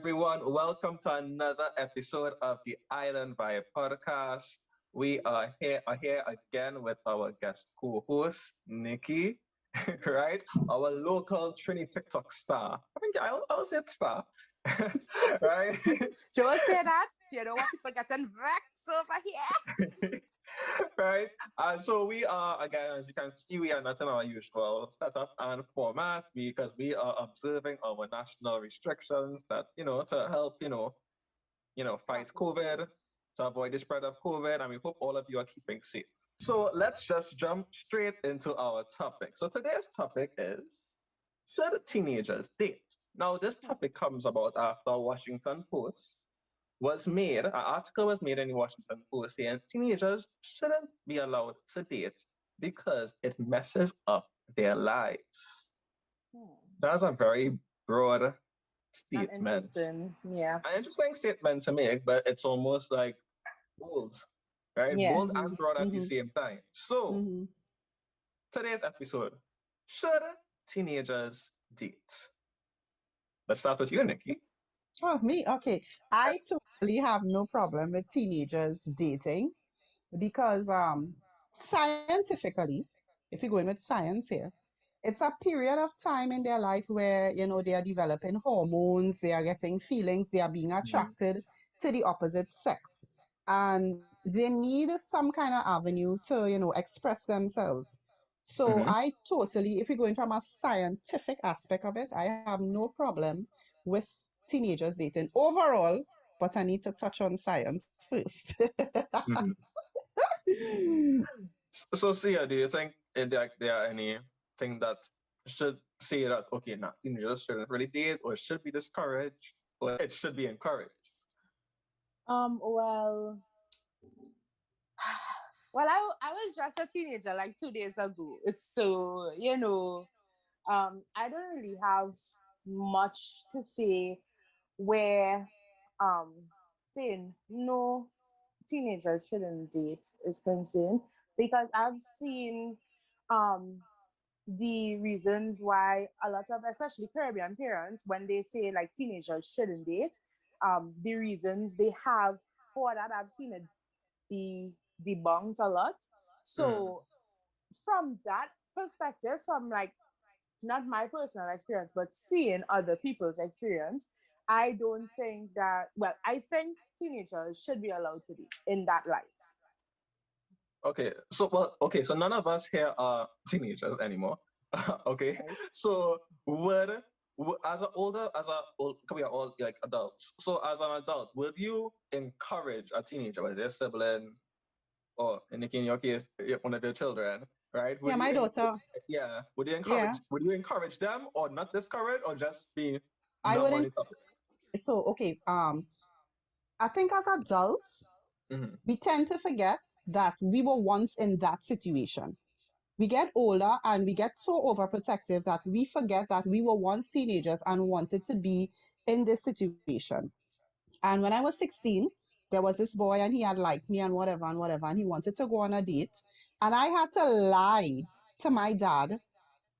everyone. Welcome to another episode of the Island Vibe podcast. We are here again with our guest co-host, Nikki, right? Our local Trini TikTok star. I think I'll say it star, right? Don't say that. You know what? People getting vexed over here. Right? And so we are, again, as you can see, we are not in our usual setup and format because we are observing our national restrictions that, to help, fight COVID, to avoid the spread of COVID, and we hope all of you are keeping safe. So let's just jump straight into our topic. So today's topic is, should teenagers date? Now, this topic comes about after Washington Post an article was made in the Washington Post saying teenagers shouldn't be allowed to date because it messes up their lives. That's a very broad And statement. interesting. Yeah. An interesting statement to make, but it's almost like bold, right? Yeah. Bold and broad at the same time. So, today's episode, should teenagers date? Let's start with you, Nikki. Oh, me? Okay. I totally have no problem with teenagers dating because scientifically, if you're going with science here, it's a period of time in their life where, they are developing hormones, they are getting feelings, they are being Mhm. attracted to the opposite sex. And they need some kind of avenue to, express themselves. So Mhm. I totally, if you're going from a scientific aspect of it, I have no problem with teenagers dating overall, but I need to touch on science first. Mhm. So, Sia, do you think there are anything that should say that, okay, now teenagers shouldn't really date or should be discouraged or it should be encouraged? Well, I was just a teenager like 2 days ago. So I don't really have much to say where saying no, teenagers shouldn't date is concerned, because I've seen um the reasons why a lot of, especially Caribbean parents, when they say like teenagers shouldn't date, the reasons they have for that, I've seen it be debunked a lot. Mm. So from that perspective, from like not my personal experience, but seeing other people's experience, I don't think that, well, I think teenagers should be allowed to be in that light. Okay, so none of us here are teenagers anymore. Okay, Right? so can we are all like adults? So as an adult, would you encourage a teenager, whether they're sibling or in your case, one of their children, right? Yeah, my daughter. Yeah, would you Yeah, encourage them or not discourage or just be I numb on wouldn't. the topic? Okay. I think as adults, Mm-hmm. we tend to forget that we were once in that situation. We get older and we get so overprotective that we forget that we were once teenagers and wanted to be in this situation. And when I was 16, there was this boy and he had liked me and whatever, and he wanted to go on a date. And I had to lie to my dad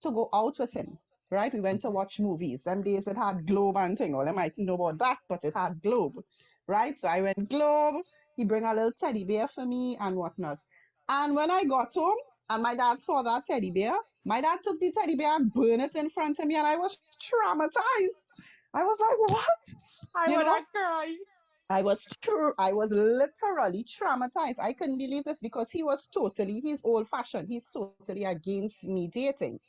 to go out with him, right? We went to watch movies. Them days it had Globe and thing. Well, I might know about that, but it had Globe, right? So I went Globe. He bring a little teddy bear for me and whatnot. And when I got home and my dad saw that teddy bear, my dad took the teddy bear and burned it in front of me, and I was traumatized. I was like, what? I You know, wanna cry. I was literally traumatized. I couldn't believe this because he's old fashioned. He's totally against me dating.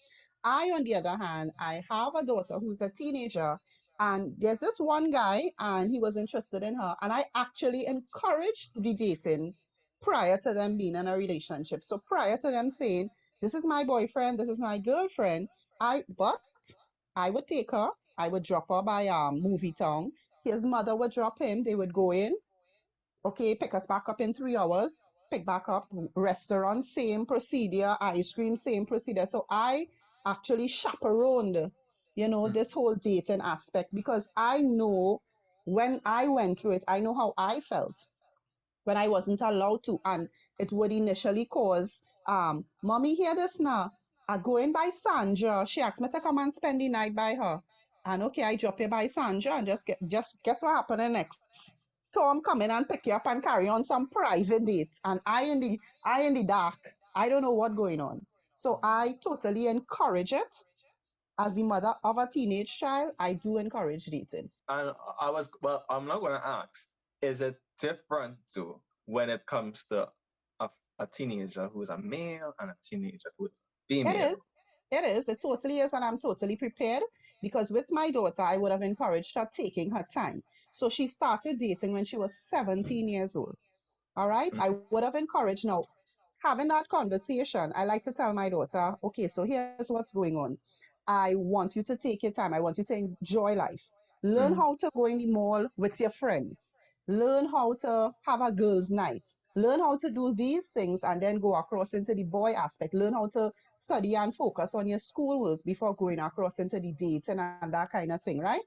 I, on the other hand, I have a daughter who's a teenager, and there's this one guy, and he was interested in her, and I actually encouraged the dating prior to them being in a relationship. So prior to them saying, "This is my boyfriend, this is my girlfriend," but I would take her, I would drop her by movie town. His mother would drop him. They would go in. Okay, pick us back up in 3 hours. Pick back up, restaurant, same procedure, ice cream, same procedure. So I actually chaperoned, this whole dating aspect because I know when I went through it, I know how I felt when I wasn't allowed to. And it would initially cause, Mommy, hear this now. I going by Sandra. She asked me to come and spend the night by her. And okay, I drop you by Sandra and just guess what happened the next? Tom come in and pick you up and carry on some private date. And I in the dark. I don't know what going on. So I totally encourage it. As the mother of a teenage child, I do encourage dating. And well, I'm not going to ask, is it different too when it comes to a teenager who's a male and a teenager who's a It female? is. It is. It totally is. And I'm totally prepared because with my daughter, I would have encouraged her taking her time. So she started dating when she was 17 years old. All right. I would have encouraged now having that conversation. I like to tell my daughter, okay, so here's what's going on. I want you to take your time. I want you to enjoy life. Learn Mm-hmm. how to go in the mall with your friends. Learn how to have a girls' night. Learn how to do these things and then go across into the boy aspect. Learn how to study and focus on your schoolwork before going across into the dating and that kind of thing, right?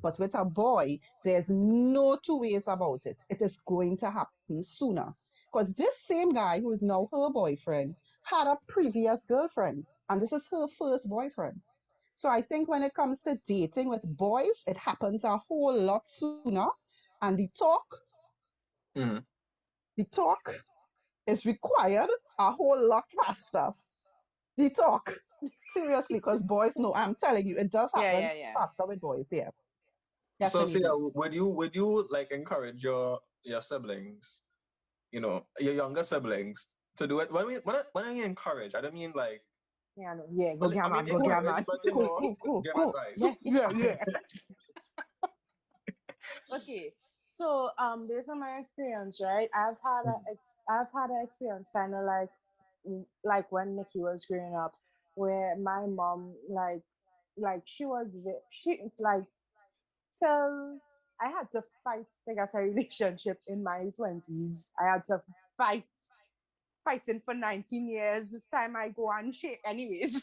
But with a boy, there's no two ways about it. It is going to happen sooner. Because this same guy who is now her boyfriend had a previous girlfriend, and this is her first boyfriend. So I think when it comes to dating with boys, it happens a whole lot sooner. And Mm-hmm. the talk is required a whole lot faster. The talk. Seriously, because boys know, I'm telling you, it does Yeah, happen yeah, yeah. faster with boys. Yeah, So, Sia, definitely. would you like encourage your siblings, your younger siblings to do it? When I mean encourage, I don't mean like, Yeah, no, yeah. Go well, get I mean man. Go Go, get encourage, man. but give go. advice. Yeah, Yeah, yeah. yeah. Okay. So based on my experience, right? I've had an experience kind of like like when Nikki was growing up, where my mom like she was she like so I had to fight to get a relationship in my 20s. I had to fighting for 19 years. This time I go on shake. Anyways,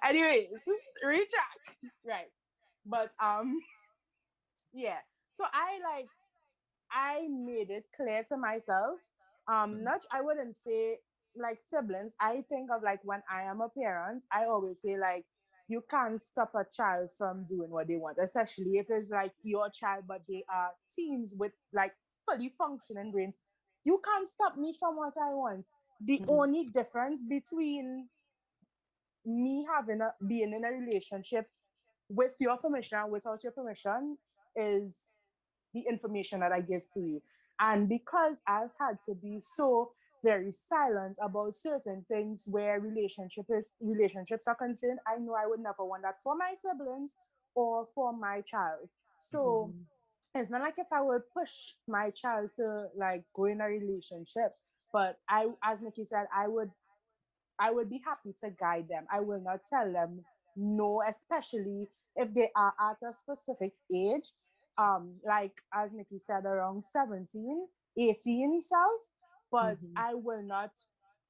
anyways, retrack. Right. But yeah. So I made it clear to myself. Not I wouldn't say like siblings. I think of like when I am a parent, I always say like you can't stop a child from doing what they want, especially if it's like your child, but they are teens with like fully functioning brains. You can't stop me from what I want. The Mhm, only difference between me being in a relationship with your permission and without your permission is the information that I give to you. And because I've had to be so very silent about certain things where relationships are concerned, I know I would never want that for my siblings or for my child. So mhm, it's not like if I would push my child to like go in a relationship, but as Nikki said, I would be happy to guide them. I will not tell them no, especially if they are at a specific age. Like as Nikki said, around 17, 18 self. But mhm. I will not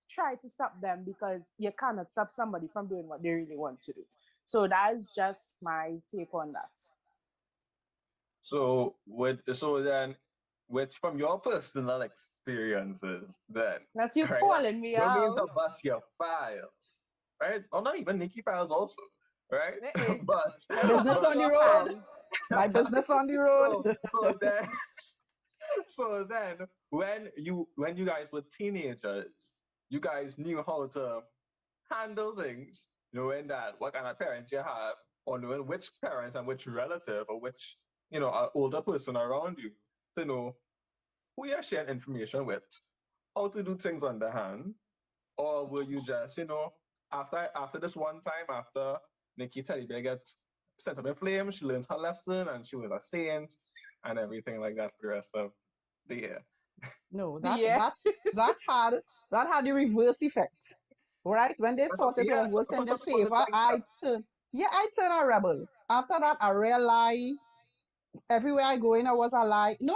try to stop them because you cannot stop somebody from doing what they really want to do. So that's just my take on that. So then, with from your personal experiences, then, Not you right? calling me No means out. to bust your files, right? Or not even Nikki files also, right? Uh-uh. but You're talking Business about but on the your road. files. My business on the so road. so then so then when you guys were teenagers, you guys knew how to handle things, knowing that what kind of parents you have, or knowing which parents and which relative or which older person around you to know who you're sharing information with, how to do things on the hand, or will you just after this one time after Nikki Teddy Bear gets sent up in flames, she learns her lesson and she was a saint and everything like that for the rest of the year. No, Yeah. that had the reverse effect. Right? When they thought it would have Yes, worked in for their some people to favor, think that. I turn a rebel. After that, a real lie. Everywhere I go in, I was a lie. No,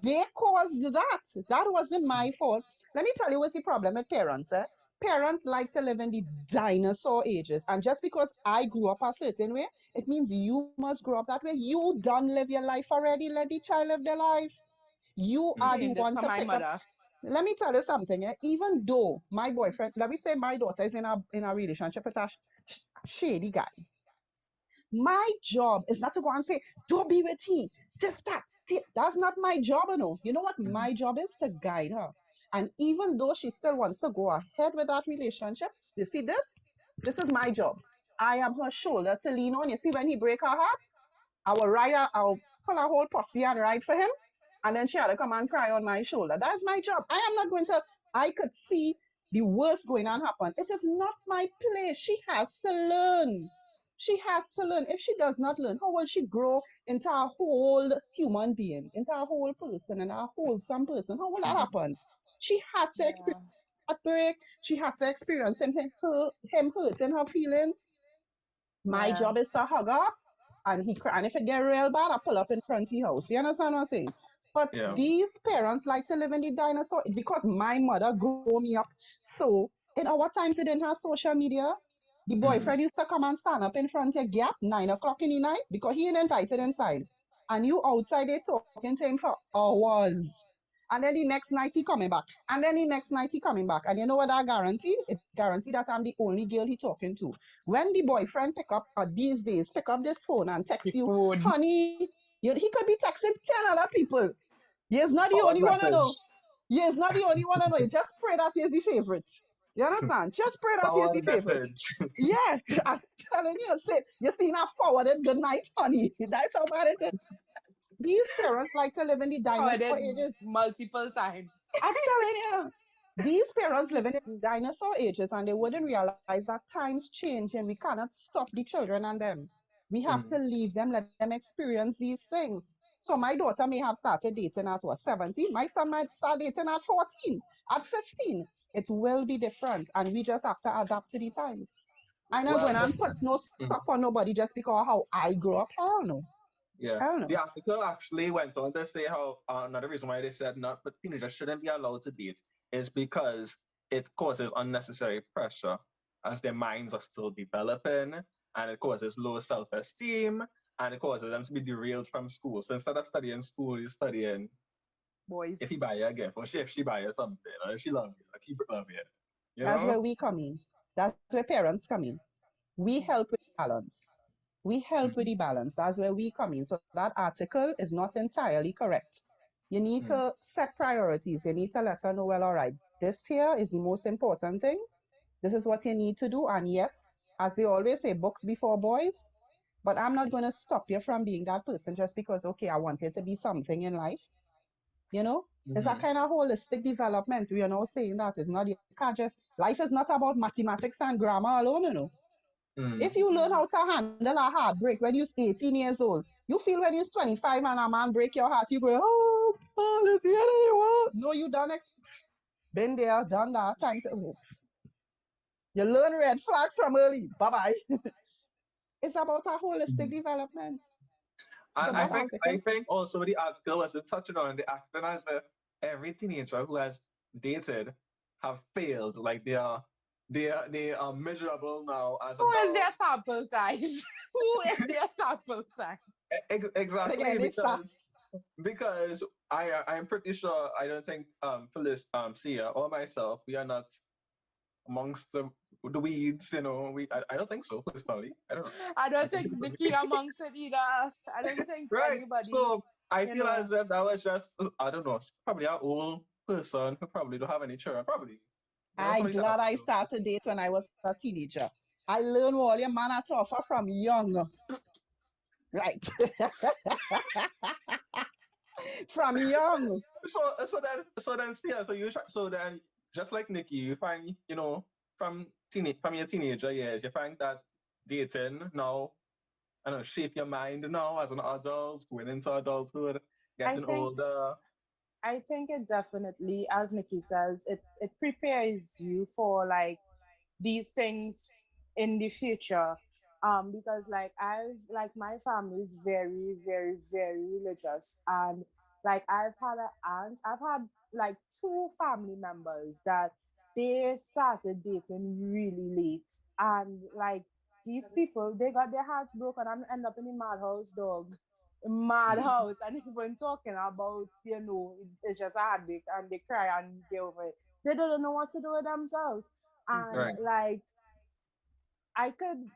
they caused that. That wasn't my fault. Let me tell you what's the problem with parents. Parents like to live in the dinosaur ages. And just because I grew up a certain way, it means you must grow up that way. You done live your life already. Let the child live their life. You are the Saying this one to to my pick up. mother. Let me tell you something. Even though my boyfriend, let me say my daughter is in a relationship with a shady guy. My job is not to go and say, don't be with he, this, that. That's not my job, you know. You know what Mm-hmm. my job is? To guide her. And even though she still wants to go ahead with that relationship, you see this? This is my job. I am her shoulder to lean on. You see, when he break her heart, I will ride her, I'll pull her whole pussy and ride for him. And then she had to come and cry on my shoulder. That's my job. I am not going to, I could see the worst going on happen. It is not my place. She has to learn. She has to learn. If she does not learn, how will she grow into a whole human being, into a whole person and a wholesome person? How will that Mm-hmm. happen? She has to Yeah. experience heartbreak. She has to experience him hurting her feelings. My Yeah. job is to hug up and he cry. And if it get real bad, I pull up in front of the house. You understand what I'm saying? But Yeah. these parents like to live in the dinosaur because my mother grew me up. So in our times, they didn't have social media. The Mm-hmm. boyfriend used to come and stand up in front of your gap 9 o'clock in the night because he ain't invited inside. And you outside there talking to him for hours. And then the next night he coming back. And then the next night he coming back. And you know what I guarantee? It guarantee that I'm the only girl he talking to. When the boyfriend pick up these days, pick up this phone and The text you, food. honey, he could be texting 10 other people. He is not the Forward only one to know. message. He is not the only one to know. You just pray that he is the favorite. You understand? Just pray that he is the Forward favorite. message. Yeah, I'm telling you, say, you see now forwarded good night, honey. That's how bad it is. These parents like to live in the dinosaur Forwarded ages. multiple times. I'm telling you, these parents living in dinosaur ages and they wouldn't realize that times change and we cannot stop the children and them. We have to Mm-hmm. leave them, let them experience these things. So my daughter may have started dating at what, 17? My son might start dating at 14, at 15. It will be different and we just have to adapt to the times. I'm not Well, going to put no stop mhm. on nobody just because how I grew up. Hell no. Yeah. Hell no. The article actually went on to say how another reason why they said not, but teenagers shouldn't be allowed to date is because it causes unnecessary pressure as their minds are still developing, and it causes low self-esteem, and it causes them to be derailed from school. So instead of studying school, you're studying if he Boys. buy you a gift, or if she buy you something, or if she love you, like he love you. You That's know? where we come in. That's where parents come in. We help with balance. We help with Mm-hmm. the balance. That's where we come in. So that article is not entirely correct. You need Mm-hmm. to set priorities. You need to let her know, well, all right, this here is the most important thing. This is what you need to do. And yes, as they always say, books before boys. But I'm not going to stop you from being that person just because, okay, I want you to be something in life. You know, it's a Mm-hmm. kind of holistic development. We are now saying that it's not, you can't just, life is not about mathematics and grammar alone, you know. If you learn how to handle a heartbreak when you're 18 years old, you feel when you're 25 and a man break your heart, you go, oh, oh let's hear it. No, you done been there, done that, time to move. You learn red flags from early. Bye-bye. It's about a holistic Mm-hmm. development. So And that I article, think also the article was touching on the acting as if every teenager who has dated have failed. Like they are miserable now as Who is their adults. sample size? Who is their sample size? and Exactly again, they start. because I'm pretty sure I don't think Phyllis Sia or myself we are not amongst the weeds. I don't think so personally. I don't know. I I don't think think it could Niki be. amongst it either. I don't think Right. anybody, So I you feel know. as if that was just, I don't know, probably an old person who probably don't have any children. Probably. I Somebody that glad I so. started date when I was a teenager. I learned all your man at offer from young. Right. From young. So then yeah, so then just like Nikki, you find, from your teenager years, you find that dating now, I don't know, shape your mind now as an adult, going into adulthood, I getting think older. I think it definitely, as Nikki says, it prepares you for like these things in the future. Because like my family is very, very, very religious, and like I've had like two family members that they started dating really late, and like these people they got their hearts broken and end up in the madhouse, dog, Mm, madhouse, and even talking about, it's just a heartbreak and they cry and get over it. They don't know what to do with themselves. And right. like I could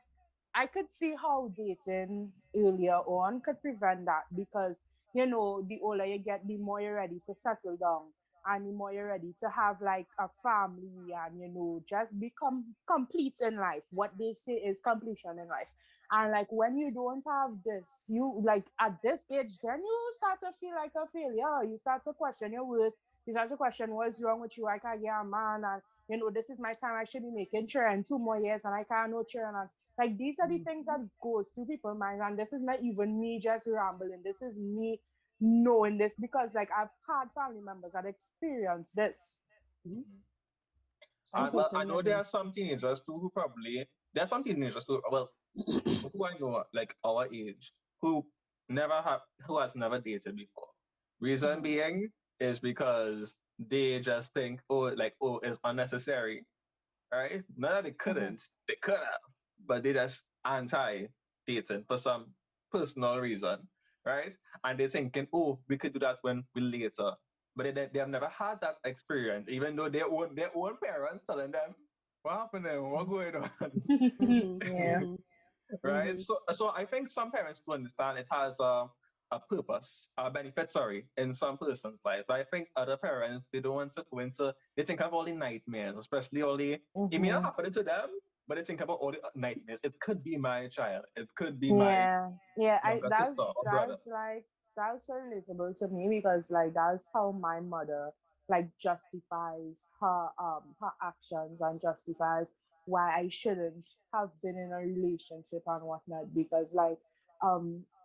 I could see how dating earlier on could prevent that because the older you get, the more you're ready to settle down and the more you're ready to have like a family and just become complete in life. What they say is completion in life. And like when you don't have this, you like at this age, then you start to feel like a failure. You start to question your worth. You start to question what's wrong with you. I can't get a man, and this is my time. I should be making children 2 more years, and I can't no children. And like these are the things that goes through people's minds, and this is not even me just rambling. This is me knowing this because like I've had family members that experience this. Mhm. I And well, I totally know there agree. are some teenagers too who probably there are some teenagers who well who I know like our age who who has never dated before. Reason Mhm. being is because they just think oh it's unnecessary, right? Not that they Mhm. couldn't, they could have, but they just anti dating for some personal reason, right? And they're thinking, oh, we could do that when we later. But they have never had that experience, even though their own parents telling them, what happened there? What going on? Mhm. Yeah. Mhm. Right? Mhm. So I think some parents do understand it has a purpose, a benefit, sorry, in some person's life. But I think other parents they don't want to go into they think of all the nightmares, especially all the it may not Hmm. happen to them, but they think about all the nightmares. It could be my child, it could be my Yeah, yeah. I younger sister that's or brother. that's like that's so relatable to me because like that's how my mother like justifies her actions and justifies why I shouldn't have been in a relationship and whatnot because like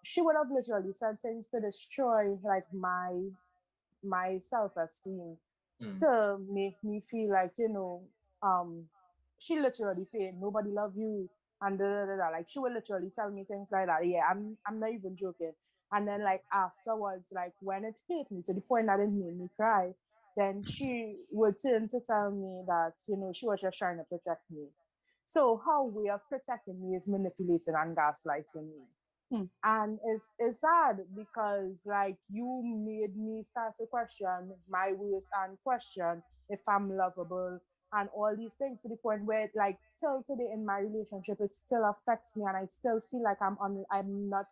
she would have literally said things to destroy like my self-esteem Mm, to make me feel like um she literally said nobody love you and da, da, da, da. Like she would literally tell me things like that. Yeah, I'm not even joking. And then like afterwards, like when it hit me to the point that it made me cry, then she would turn to tell me that she was just trying to protect me. So her way of protecting me is manipulating and gaslighting me. Mhm. And it's sad because like you made me start to question my worth and question if I'm lovable and all these things to the point where like till today in my relationship it still affects me and I still feel like I'm not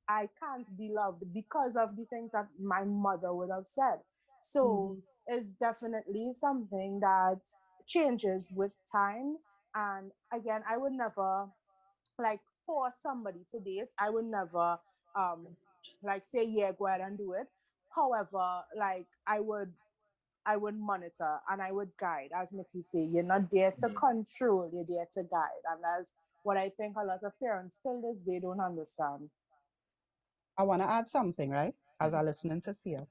I can't be loved because of the things that my mother would have said. So Mhm. it's definitely something that changes with time. And again, I would never like force somebody to date. I would never like say yeah, go ahead and do it. However, like I would monitor and I would guide. As Nikki say, you're not there to mm, control, you're there to guide. And that's what I think a lot of parents still this day don't understand. I want to add something, right? As I mm, listen to Sia.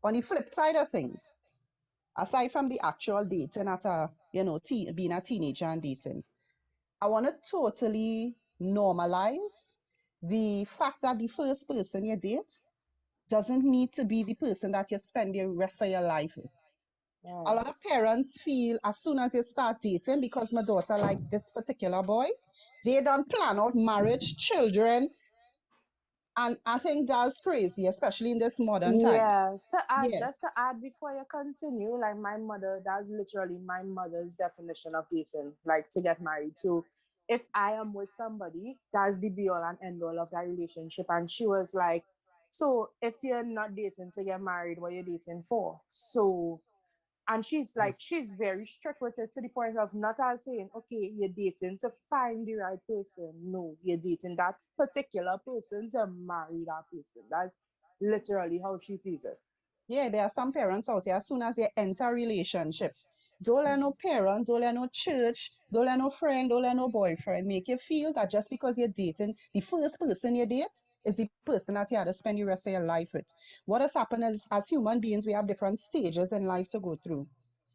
On the flip side of things, aside from the actual dating at being a teenager and dating, I want to totally normalize the fact that the first person you date doesn't need to be the person that you spend the rest of your life with. A lot of Yes. parents feel as soon as you start dating, because my daughter like this particular boy, they don't plan out marriage, children, and I think that's crazy, especially in this modern times. Yeah, to add, Yeah. just to add before you continue, like my mother, that's literally my mother's definition of dating, like to get married. So if I am with somebody, that's the be all and end all of that relationship. And she was like, so if you're not dating to get married, what are you dating for? So and she's mm, like she's very strict with it to the point of not as saying okay you're dating to find the right person, no, you're dating that particular person to marry that person. That's literally how she sees it. Yeah, there are some parents out here, as soon as they enter a relationship, don't let no parent, don't let no church, don't let no friend, don't let no boyfriend make you feel that just because you're dating, the first person you date is the person that you had to spend the rest of your life with. What has happened is, as human beings, we have different stages in life to go through.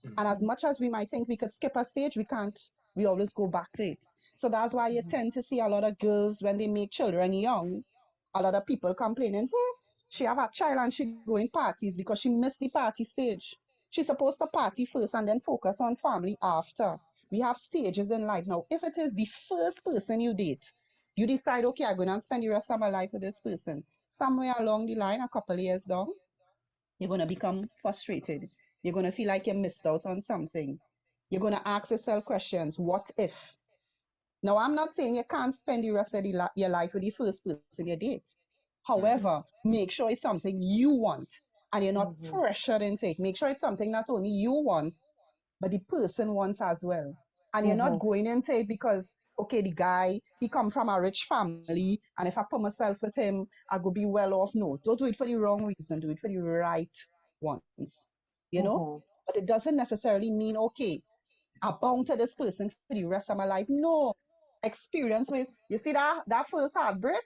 mm, And as much as we might think we could skip a stage, we can't. We always go back to it. So that's why you tend to see a lot of girls when they make children young, a lot of people complaining, she have a child and she going parties because she missed the party stage. She's supposed to party first and then focus on family after. We have stages in life. Now, if it is the first person you date, you decide, okay, I'm going to spend the rest of my life with this person. Somewhere along the line, a couple of years down, you're going to become frustrated. You're going to feel like you missed out on something. You're going to ask yourself questions. What if? Now, I'm not saying you can't spend the rest of your life with the first person you date. Mm-hmm. However, make sure it's something you want and you're not Mm-hmm. pressured into it. Make sure it's something not only you want, but the person wants as well. And you're not Mm-hmm. going into it because, okay, the guy, he come from a rich family, and if I put myself with him, I go be well off. No, don't do it for the wrong reason. Do it for the right ones. You know? Mm-hmm. But it doesn't necessarily mean, okay, I'm bound to this person for the rest of my life. No. Experience with, you see that first heartbreak?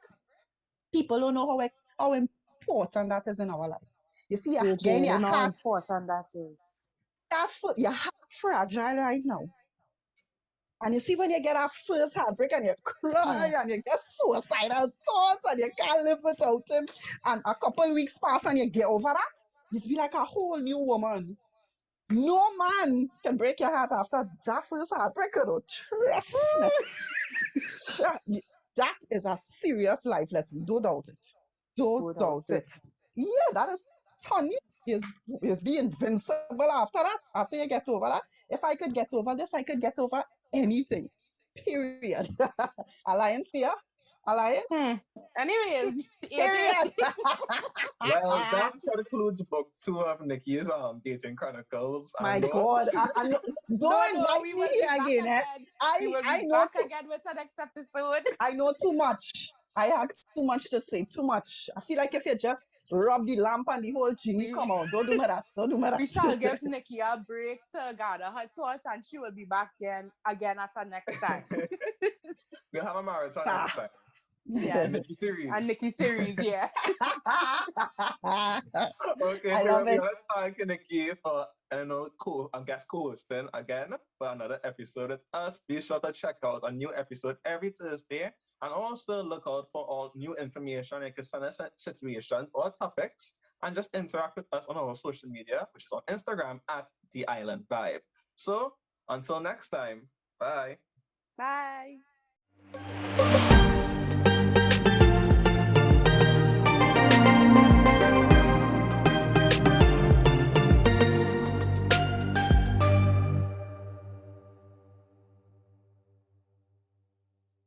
People don't know how important that is in our lives. You see, you're getting AJ, your you know how heart, important that is. your heart fragile right now. And you see, when you get that first heartbreak and you Hmm. cry and you get suicidal thoughts and you can't live without him, and a couple weeks pass and you get over that, you be like a whole new woman. No man can break your heart after that first heartbreak, you know. Trust me. That is a serious life lesson. Don't doubt it. Don't Without doubt it. it. Yeah, that is Tanya is be invincible after that. After you get over that. If I could get over this, I could get over anything. Period. Alliance here. Alliance. Hmm. Anyways, AJ. Period. Well, that concludes book two of Niki's Dating Chronicles. My And no, God. I know, No, don't no, invite we me will be here back again. Eh? again. We I will be I know back too again with the next episode. I know too much. I had too much to say. Too much. I feel like if you just rub the lamp and the whole genie We come out. Don't do me that. Don't do me we shall that. give Nikki a break to gather her thoughts, and she will be back again at her next time. we'll have a marathon Ah. next time. A Yes, Nikki a series. Nikki series. Yeah. Okay, I love we it. want to thank Nikki for guest co-hosting again for another episode with us. Be sure to check out a new episode every Thursday, and also look out for all new information like situations or topics, and just interact with us on our social media, which is on Instagram at The Island Vibe. So until next time, bye. Bye.